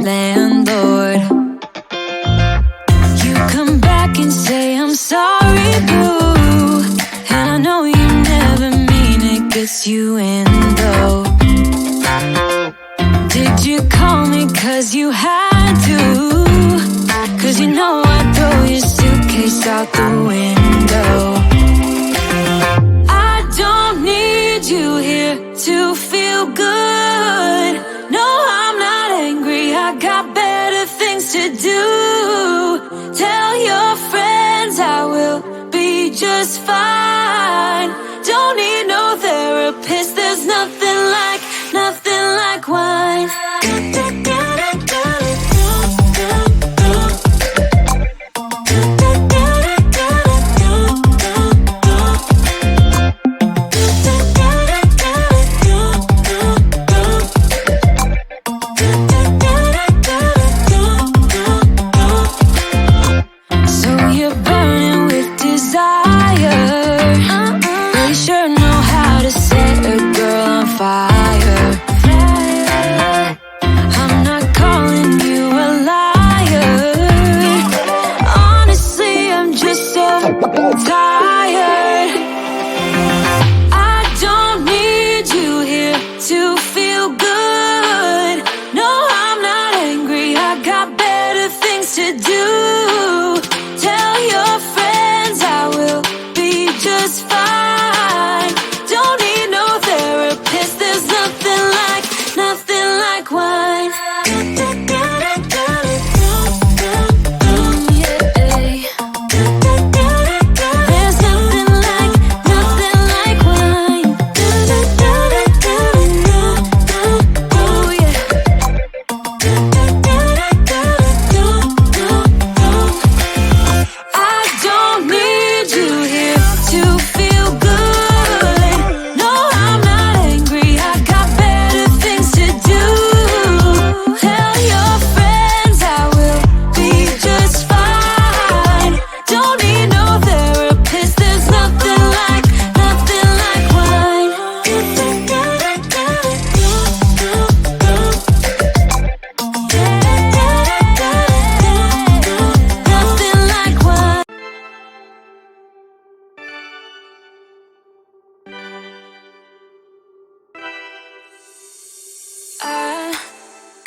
landlord. You come back and say I'm sorry, boo, and I know you never mean it, gets you in though. Did you call me cause you had to? Cause you know I'd throw your suitcase out the window. I don't need you here to feel good. No, I'm not angry, I got better things to do. Tell your friends I will be just fine. Don't need no therapist, there's nothing like wine.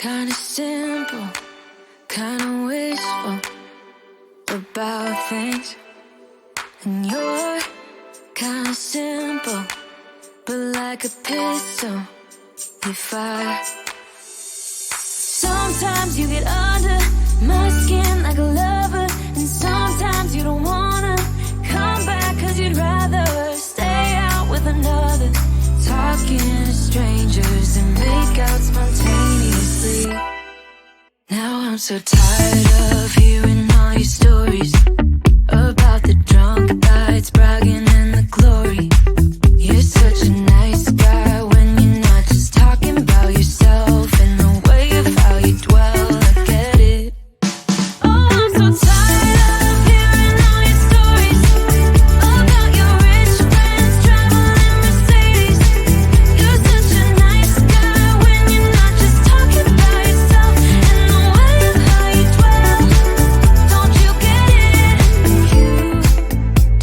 Kinda simple, kinda wishful about things. And you're kinda simple, but like a pistol, you fire. Sometimes you get under my skin like a lover, and sometimes you don't wanna come back cause you'd rather stay out with another. Talking to strangers and make out spontaneously. Now I'm so tired of hearing all your stories about the drunk nights, bragging in the glory. You're such a nice guy when you're not just talking about yourself and the way of how you dwell. I get it. Oh, I'm so tired of hearing all your stories about your rich friends traveling Mercedes. You're such a nice guy when you're not just talking about yourself and the way of how you dwell. Don't you get it? You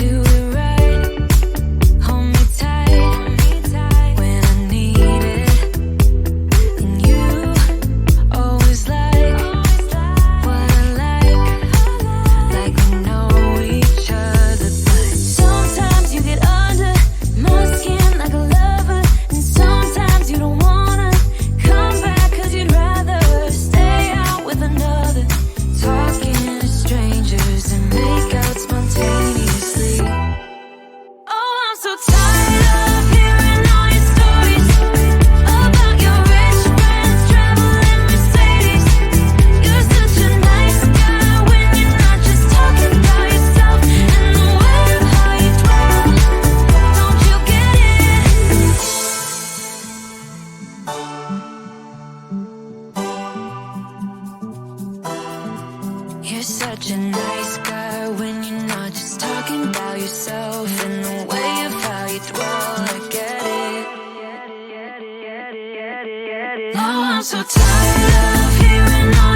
do it right. Hold me tight when I need it. And you always like what I like we know each other. But sometimes you get under my skin like a lover, and sometimes you don't wanna come back cause you'd rather stay out with another. Talking to strangers and make out spontaneously. Oh, I'm so tired of hearing all your stories about your rich friends traveling Mercedes. You're such a nice guy when you're not just talking about yourself and the way of how you dwell. Don't you get it? You're such a nice guy when you're not just talking about yourself and the way of how you dwell. I get it. Now I'm so tired of hearing all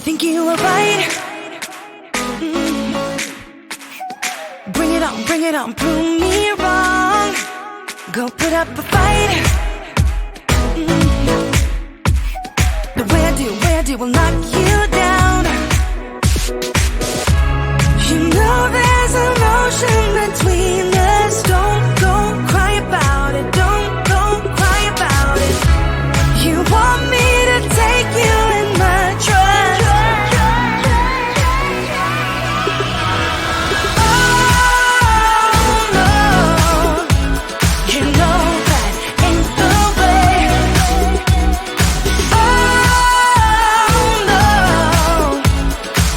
think you were right. Bring it on, prove me wrong. Go put up a fight. The way I do will knock you down. You know there's emotion between us. Don't go cry about it. Don't go cry about it. You want me to take you in my trust. Oh no, you know that ain't the way. Oh no,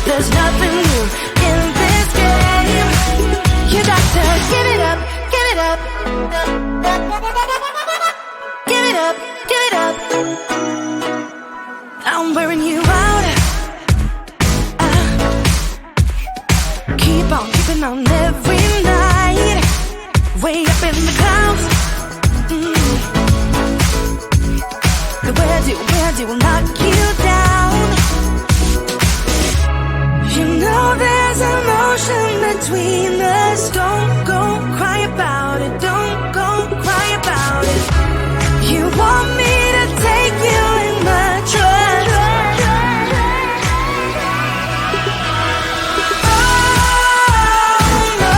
there's nothing new in this game. You got to give it up, give it up. Give it up, give it up. I'm wearing you out. Keep on keeping on every night. Way up in the clouds. The way I do will knock you down. You know there's emotion between us. Don't go cry about it. Don't go cry about it. You want me to take you in my trust. Oh no,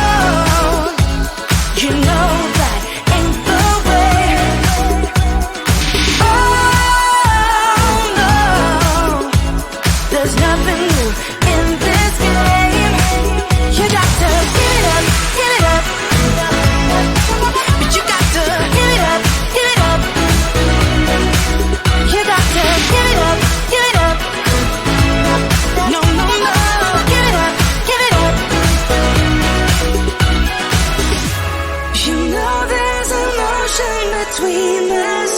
you know that ain't the way. Oh no, there's nothing new in this game. You got to give it up, give it up. But you got to give it up, give it up. You got to give it up, give it up. No, no, no, give it up, give it up. You know there's emotion between us.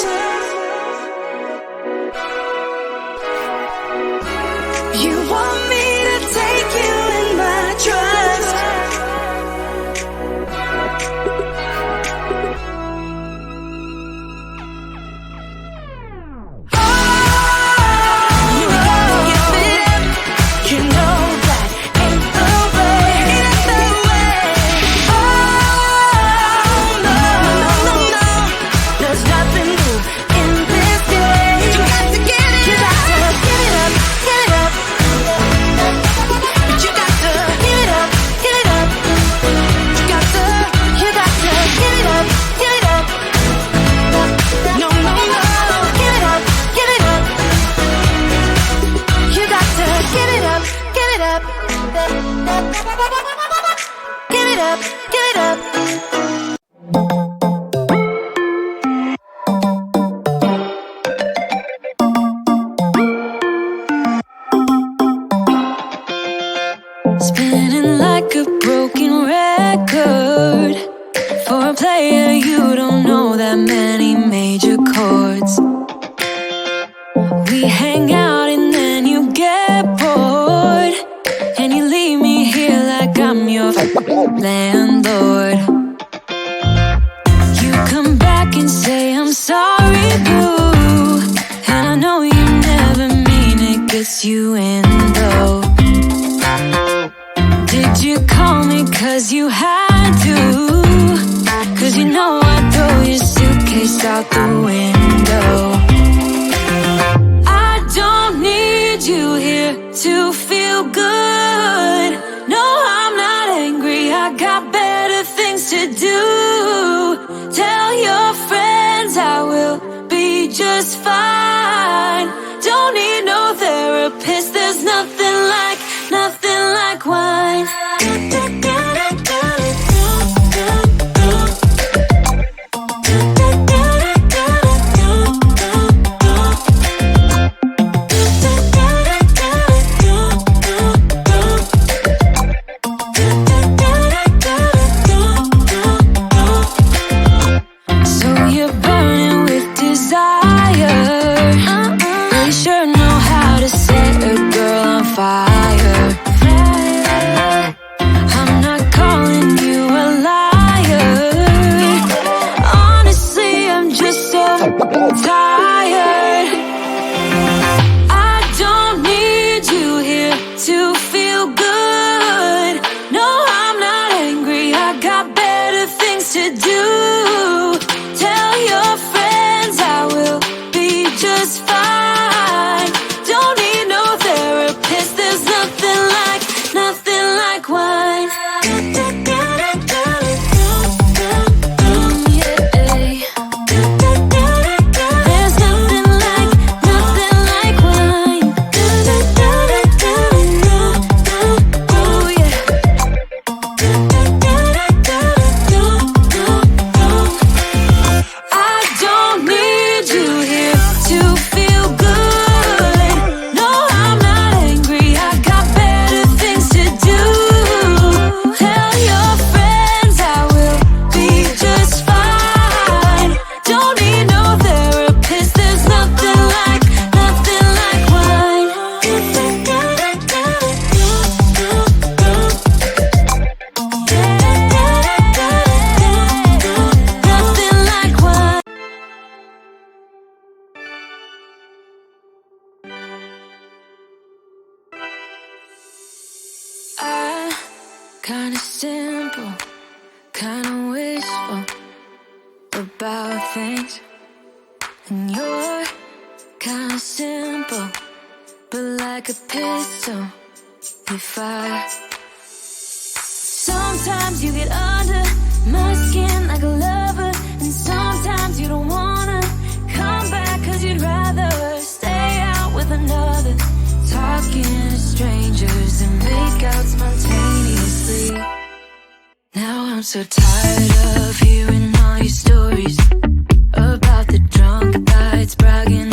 You want me to take you in my trust. You got to give it up. You know that ain't the way. Ain't the way. Oh no, no, no, no. There's nothing new in this game. You got to give it up. You got to give it up, give it up. But you got to give it up, give it up. You got to give it up, give it up. No, no, no, give it up, give it up. You got to give it up, give it up. Give it up, give it up. Spinning like a broken record. For a player, you don't know that many major chords. We hang out and then you get bored, and you leave me here like I'm your landlord. You come back and say I'm sorry, boo, and I know you never mean it, gets you in though. Did you call me cause you had to? Cause you know I'd throw your suitcase out the window. I don't need you here to feel good. No, I'm not angry, I got better things to do. Tell your friends I will be just fine. Don't need no therapist, there's nothing like wine. So you're burning with desire. Really sure know how to set a girl on fire. about things, and you're kinda simple, but like a pistol, you fire. Sometimes you get under my skin like a lover, and sometimes you don't wanna come back 'cause you'd rather stay out with another, talking to strangers and make out spontaneously. Now I'm so tired of hearing all your stories about the drunk nights, bragging